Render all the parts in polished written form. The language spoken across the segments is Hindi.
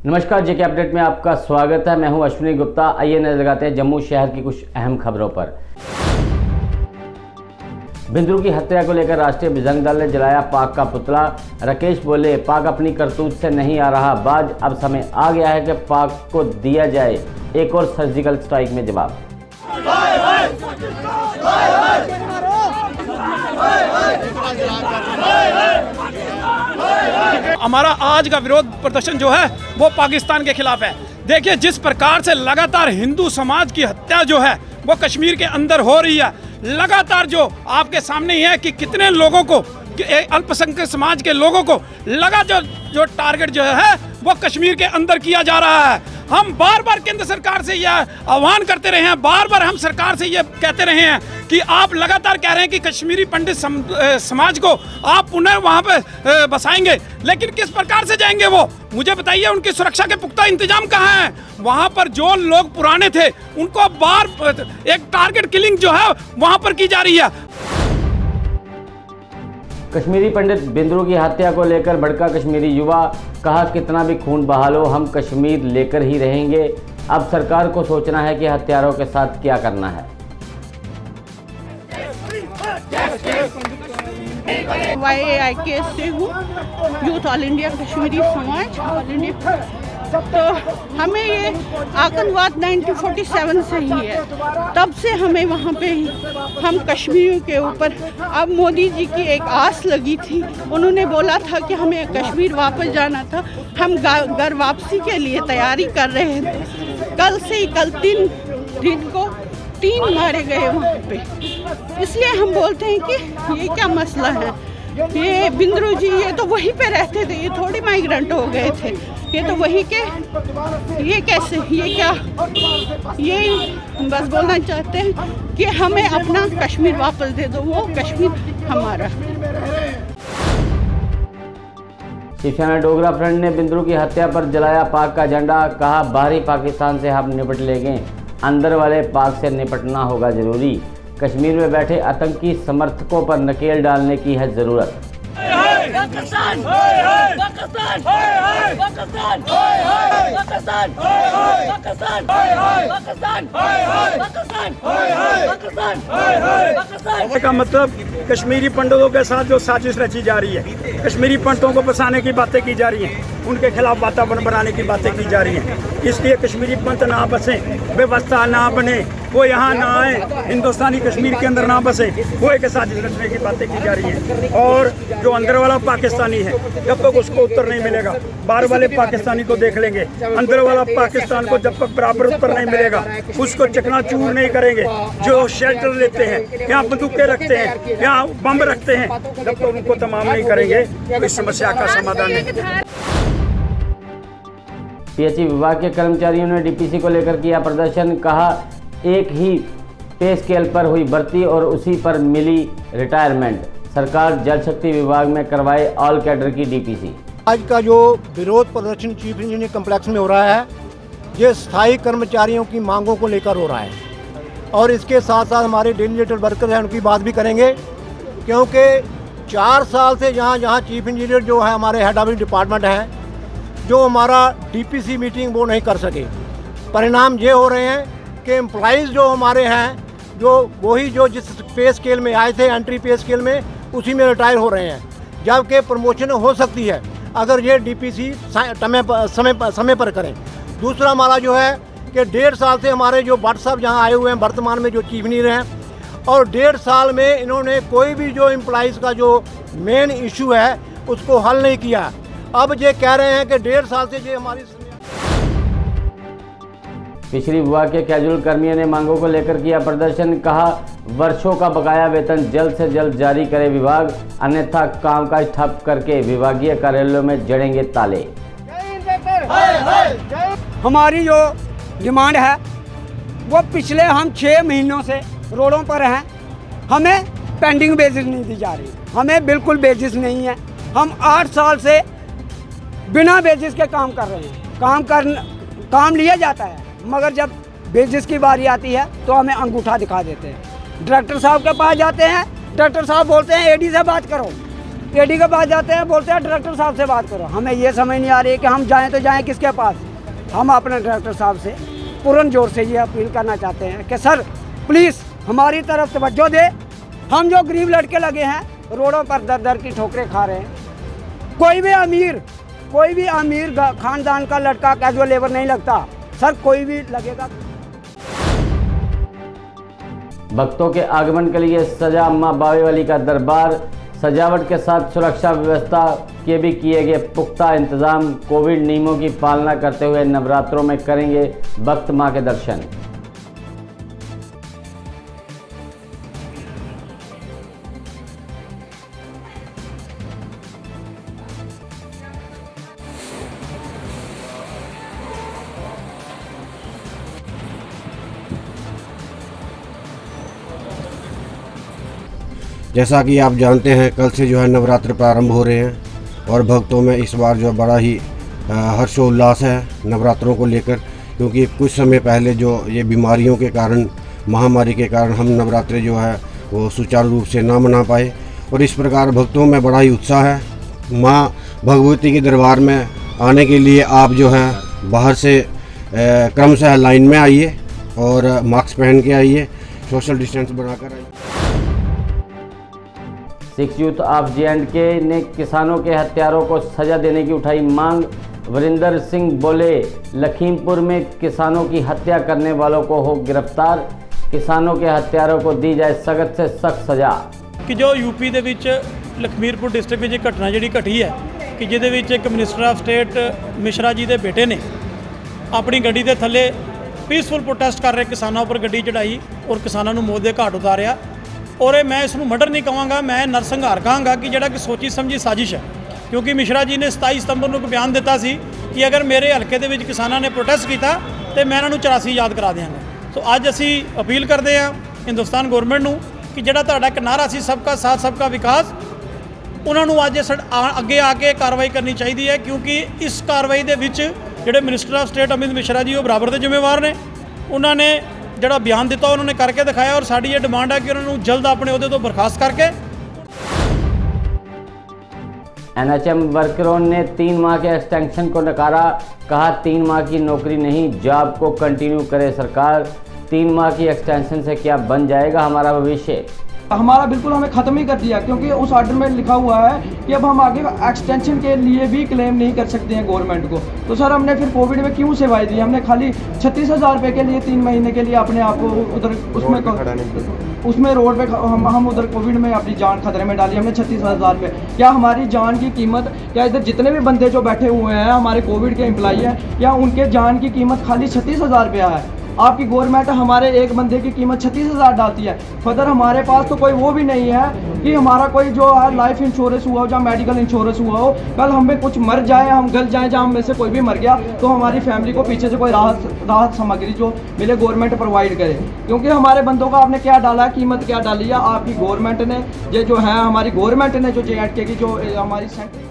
नमस्कार, जेके अपडेट में आपका स्वागत है। मैं हूं अश्विनी गुप्ता। आइए नजर लगाते हैं जम्मू शहर की कुछ अहम खबरों पर। बिंद्रू की हत्या को लेकर राष्ट्रीय बजरंग दल ने जलाया पाक का पुतला। राकेश बोले, पाक अपनी करतूत से नहीं आ रहा बाज, अब समय आ गया है कि पाक को दिया जाए एक और सर्जिकल स्ट्राइक में जवाब। हमारा आज का विरोध प्रदर्शन जो है वो पाकिस्तान के खिलाफ है। देखिए, जिस प्रकार से लगातार हिंदू समाज की हत्या जो है वो कश्मीर के अंदर हो रही है, लगातार जो आपके सामने ही है कि कितने लोगों को, अल्पसंख्यक समाज के लोगों को लगातार जो टारगेट जो है वो कश्मीर के अंदर किया जा रहा है। हम बार बार केंद्र सरकार से यह आह्वान करते रहे हैं, बार बार हम सरकार से यह कहते रहे हैं कि आप लगातार कह रहे हैं कि कश्मीरी पंडित समाज को आप पुनः वहां पे बसाएंगे, लेकिन किस प्रकार से जाएंगे वो मुझे बताइए। उनकी सुरक्षा के पुख्ता इंतजाम कहाँ हैं? वहां पर जो लोग पुराने थे उनको बार एक टारगेट किलिंग जो है वहां पर की जा रही है। कश्मीरी पंडित बिंद्रू की हत्या को लेकर भड़का कश्मीरी युवा, कहा कितना भी खून बहा लो हम कश्मीर लेकर ही रहेंगे। अब सरकार को सोचना है कि हत्यारों के साथ क्या करना है। YAIK से हूँ, यूथ ऑल इंडिया कश्मीरी समाज ऑल इंडिया। तो हमें ये आतंकवाद 1947 से ही है, तब से हमें वहाँ पे हम कश्मीरियों के ऊपर, अब मोदी जी की एक आस लगी थी, उन्होंने बोला था कि हमें कश्मीर वापस जाना था। हम घर वापसी के लिए तैयारी कर रहे थे। कल से ही, कल 3 दिन को 3 मारे गए वहाँ पे। इसलिए हम बोलते हैं कि ये क्या मसला है। ये बिंद्रू जी ये तो वहीं पे रहते थे, ये थोड़ी माइग्रेंट हो गए थे, ये तो वहीं के। ये कैसे, ये क्या, ये हम बस बोलना चाहते हैं कि हमें अपना कश्मीर वापस दे दो, वो कश्मीर हमारा। शिवसेना डोगरा फ्रंट ने बिंद्रू की हत्या पर जलाया पाक का झंडा, कहा बाहरी पाकिस्तान से हम निपट लेंगे, अंदर वाले पाक से निपटना होगा जरूरी। कश्मीर में बैठे आतंकी समर्थकों पर नकेल डालने की है जरूरत। का मतलब कश्मीरी पंडितों के साथ जो साजिश रची जा रही है, कश्मीरी पंडितों को बसाने की बातें की जा रही हैं, उनके खिलाफ वातावरण बनाने की बातें की जा रही हैं। इसलिए कश्मीरी पंडित ना बसे, व्यवस्था ना बने, वो यहाँ ना आए, हिंदुस्तानी कश्मीर के अंदर ना बसे, वो एक साजिश रचने की बातें की जा रही हैं। और जो अंदर वाला पाकिस्तानी है, जब तक उसको उत्तर नहीं मिलेगा, बाहर वाले पाकिस्तानी को देख लेंगे। अंदर वाला पाकिस्तान को जब तक बराबर उत्तर नहीं मिलेगा, उसको चकनाचूर नहीं करेंगे। जो शेल्टर लेते हैं, यहाँ बंदूकें रखते हैं, यहाँ बम रखते हैं, जब तक उनको तमाम नहीं करेंगे तो इस समस्या का समाधान नहीं। पीएचई विभाग के कर्मचारियों ने डीपीसी को लेकर किया प्रदर्शन, कहा एक ही पे स्केल पर हुई भर्ती और उसी पर मिली रिटायरमेंट, सरकार जल शक्ति विभाग में करवाए ऑल कैडर की डीपीसी। आज का जो विरोध प्रदर्शन चीफ इंजीनियर कम्प्लेक्स में हो रहा है, ये स्थायी कर्मचारियों की मांगों को लेकर हो रहा है और इसके साथ साथ हमारे डेलीगेटेड वर्कर हैं उनकी बात भी करेंगे, क्योंकि 4 साल से जहाँ चीफ इंजीनियर जो है हमारे हेड ऑफ डिपार्टमेंट हैं, जो हमारा डीपीसी मीटिंग वो नहीं कर सके। परिणाम ये हो रहे हैं कि एम्प्लॉइज़ जो हमारे हैं, जो वही जो जिस पे स्केल में आए थे, एंट्री पे स्केल में, उसी में रिटायर हो रहे हैं, जबकि प्रमोशन हो सकती है अगर ये डीपीसी समय पर करें। दूसरा हमारा जो है कि 1.5 साल से हमारे जो भट्ट साहब जहाँ आए हुए हैं, वर्तमान में जो चीफ इंजीनियर हैं, और 1.5 साल में इन्होंने कोई भी जो एम्प्लॉइज़ का जो मेन इशू है उसको हल नहीं किया। अब ये कह रहे हैं कि 1.5 साल से ये हमारी। फिशरी विभाग के कैजुअल कर्मियों ने मांगों को लेकर किया प्रदर्शन, कहा वर्षों का बकाया वेतन जल्द से जल्द जारी करे विभाग, अन्यथा कामकाज ठप करके विभागीय कार्यालयों में जड़ेंगे ताले। हमारी जो डिमांड है वो पिछले हम 6 महीनों से रोडों पर हैं, हमें पेंडिंग बेसिस नहीं दी जा रही, हमें बिल्कुल बेसिस नहीं है। हम 8 साल से बिना बेसिस के काम कर रहे हैं, काम लिया जाता है, मगर जब बेसिस की बारी आती है तो हमें अंगूठा दिखा देते हैं। डायरेक्टर साहब के पास जाते हैं, डायरेक्टर साहब बोलते हैं एडी से बात करो, एडी के पास जाते हैं, बोलते हैं डायरेक्टर साहब से बात करो। हमें ये समझ नहीं आ रही है कि हम जाएं तो जाएं किसके पास। हम अपने डायरेक्टर साहब से पूर्ण जोर से ये अपील करना चाहते हैं कि सर प्लीज़ हमारी तरफ तवज्जो दे। हम जो गरीब लड़के लगे हैं रोडों पर दर दर की ठोकरें खा रहे हैं। कोई भी अमीर खानदान का लड़का कैजुअल लेबर नहीं लगता सर, कोई भी लगेगा। भक्तों के आगमन के लिए सजा अम्मा बावे वाली का दरबार, सजावट के साथ सुरक्षा व्यवस्था के भी किए गए पुख्ता इंतजाम। कोविड नियमों की पालना करते हुए नवरात्रों में करेंगे भक्त मां के दर्शन। जैसा कि आप जानते हैं कल से जो है नवरात्र प्रारंभ हो रहे हैं और भक्तों में इस बार जो बड़ा ही हर्षोल्लास है नवरात्रों को लेकर, क्योंकि कुछ समय पहले जो ये बीमारियों के कारण, महामारी के कारण हम नवरात्रे जो है वो सुचारू रूप से ना मना पाए और इस प्रकार भक्तों में बड़ा ही उत्साह है। माँ भगवती के दरबार में आने के लिए आप जो है बाहर से क्रमशः लाइन में आइए और मास्क पहन के आइए, सोशल डिस्टेंस बनाकर आइए। सिख यूथ ऑफ J&K ने किसानों के हत्यारों को सजा देने की उठाई मांग। वरिंदर सिंह बोले, लखीमपुर में किसानों की हत्या करने वालों को हो गिरफ्तार, किसानों के हत्यारों को दी जाए सख्त से सख्त सजा। कि जो यूपी ਦੇ ਵਿੱਚ ਲਖਮੀਰਪੁਰ ਡਿਸਟ੍ਰਿਕਟ ਵਿੱਚ ਇੱਕ ਘਟਨਾ ਜਿਹੜੀ ਘਟੀ ਹੈ ਕਿ ਜਿਹਦੇ ਵਿੱਚ ਇੱਕ ਮਿਨਿਸਟਰ ਆਫ ਸਟੇਟ ਮਿਸ਼ਰਾ ਜੀ ਦੇ ਬੇਟੇ ਨੇ ਆਪਣੀ ਗੱਡੀ ਦੇ ਥੱਲੇ ਪੀਸਫੁਲ ਪ੍ਰੋਟੈਸਟ ਕਰ ਰਹੇ ਕਿਸਾਨਾਂ ਉੱਪਰ ਗੱਡੀ ਚੜਾਈ ਔਰ ਕਿਸਾਨਾਂ ਨੂੰ ਮੌਤ ਦੇ ਘਾਟ ਉਤਾਰਿਆ। और मैं इसनूं मर्डर नहीं कहूँगा, मैं नरसंहार कहांगा कि जिहड़ा कि सोची समझी साजिश है, क्योंकि मिश्रा जी ने 27 सितंबर को बयान दिता सी कि अगर मेरे हल्के दे विच किसानां ने प्रोटेस्ट किया तो मैं इन्हां नूं 84 याद करा देंगे। तो अज असी अपील करते हैं हिंदुस्तान गौरमेंट नूं कि जिहड़ा तुहाडा एक नारा सी सबका साथ सबका विकास, उन्हां नूं अज अगे आके कार्रवाई करनी चाहिए है, क्योंकि इस कार्रवाई दे विच जिहड़े minister of state Amit Mishra ji वो बराबर के जिम्मेवार ने। उन्होंने ਜਿਹੜਾ ਬਿਆਨ ਦਿੱਤਾ उन्होंने करके दिखाया और साड़ी ये डिमांड है कि उन्होंने जल्द अपने अहदे तो बर्खास्त करके। NHM वर्करों ने 3 माह के एक्सटेंशन को नकारा, कहा 3 माह की नौकरी नहीं, जॉब को कंटिन्यू करे सरकार। 3 माह की एक्सटेंशन से क्या बन जाएगा हमारा भविष्य? हमारा बिल्कुल हमें ख़त्म ही कर दिया, क्योंकि उस आर्डर में लिखा हुआ है कि अब हम आगे एक्सटेंशन के लिए भी क्लेम नहीं कर सकते हैं गवर्नमेंट को। तो सर हमने फिर कोविड में क्यों सेवाएं दी? हमने खाली 36,000 रुपये के लिए 3 महीने के लिए अपने आप को उधर उसमें रोड पे हम उधर कोविड में अपनी जान खतरे में डाली हमने 36,000 रुपये। क्या हमारी जान की कीमत, क्या इधर जितने भी बंदे जो बैठे हुए हैं हमारे कोविड के एम्प्लॉई हैं, क्या उनके जान की कीमत खाली 36,000 रुपया है? आपकी गवर्नमेंट हमारे एक बंदे की कीमत 36,000 डालती है। फर्दर हमारे पास तो कोई वो भी नहीं है कि हमारा कोई जो है लाइफ इंश्योरेंस हुआ हो या मेडिकल इंश्योरेंस हुआ हो, कल हमें कुछ मर जाए, हम गल जाएं, जहाँ में से कोई भी मर गया तो हमारी फैमिली को पीछे से कोई राहत सामग्री जो मिले गवर्नमेंट प्रोवाइड करे। क्योंकि हमारे बंदों का आपने क्या डाला है, कीमत क्या डाली है आपकी गवर्नमेंट ने? ये जो है हमारी गवर्नमेंट ने जो J&K की जो हमारी सेंट्रल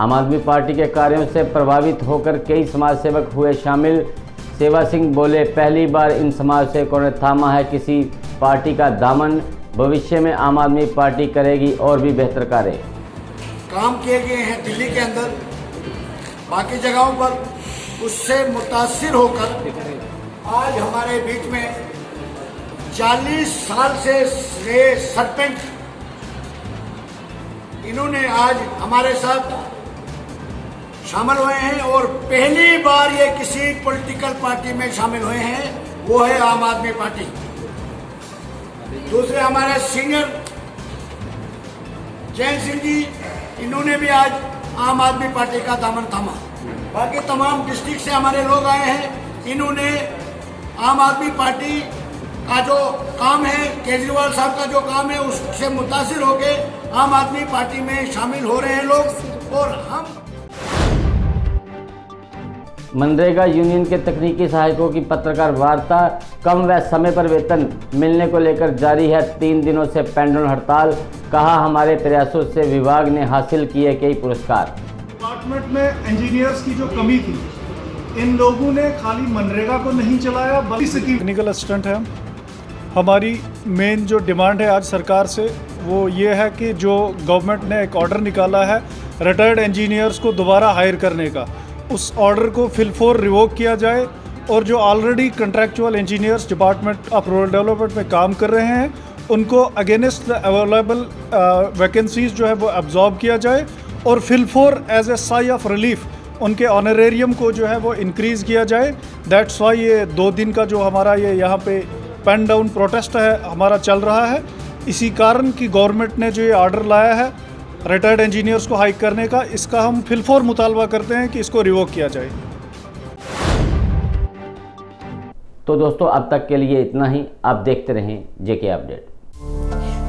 आम आदमी पार्टी के कार्यों से प्रभावित होकर कई समाज सेवक हुए शामिल। सेवा सिंह बोले, पहली बार इन समाज सेवकों ने थामा है किसी पार्टी का दामन, भविष्य में आम आदमी पार्टी करेगी और भी बेहतर कार्य। काम किए गए हैं दिल्ली के अंदर, बाकी जगहों पर, उससे मुतासिर होकर आज हमारे बीच में 40 साल से सरपंच इन्होंने आज हमारे साथ शामिल हुए हैं और पहली बार ये किसी पॉलिटिकल पार्टी में शामिल हुए हैं, वो है आम आदमी पार्टी। दूसरे हमारे सिंगर जैन सिंह जी, इन्होंने भी आज आम आदमी पार्टी का दामन थामा। बाकी तमाम डिस्ट्रिक्ट से हमारे लोग आए हैं, इन्होंने आम आदमी पार्टी का जो काम है, केजरीवाल साहब का जो काम है, उससे मुतासिर होके आम आदमी पार्टी में शामिल हो रहे हैं लोग। और हम मनरेगा यूनियन के तकनीकी सहायकों की पत्रकार वार्ता, कम व समय पर वेतन मिलने को लेकर जारी है 3 दिनों से पेंडुलम हड़ताल, कहा हमारे प्रयासों से विभाग ने हासिल किए कई पुरस्कार। डिपार्टमेंट में इंजीनियर्स की जो कमी थी, इन लोगों ने खाली मनरेगा को नहीं चलाया बल्कि टेक्निकल असिस्टेंट है। हमारी मेन जो डिमांड है आज सरकार से वो ये है कि जो गवर्नमेंट ने एक ऑर्डर निकाला है रिटायर्ड इंजीनियर्स को दोबारा हायर करने का, उस ऑर्डर को फिलफोर रिवोक किया जाए और जो already contractual engineers department of rural development में काम कर रहे हैं उनको अगेंस्ट द अवेलेबल वैकेंसीज जो है वो एब्जॉर्ब किया जाए और फिलफोर as a sigh of relief उनके ऑनरेरियम को जो है वो इंक्रीज़ किया जाए। दैट्स वाई ये 2 दिन का जो हमारा ये यहाँ पे पेन डाउन प्रोटेस्ट है हमारा चल रहा है। इसी कारण कि गवर्नमेंट ने जो ये ऑर्डर लाया है रिटायर्ड इंजीनियर्स को हाइक करने का, इसका हम फिलफोर मुतालबा करते हैं कि इसको रिवोक किया जाए। तो दोस्तों अब तक के लिए इतना ही। आप देखते रहें जेके अपडेट।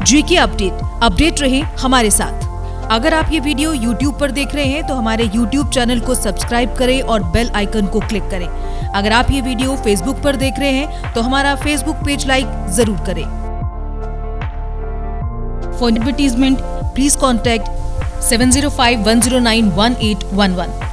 जेके अपडेट रहे हमारे साथ। अगर आप ये वीडियो YouTube पर देख रहे हैं तो हमारे YouTube चैनल को सब्सक्राइब करें और बेल आइकन को क्लिक करें। अगर आप ये वीडियो Facebook पर देख रहे हैं तो हमारा Facebook पेज लाइक जरूर करें। For advertisement please contact 7051091811।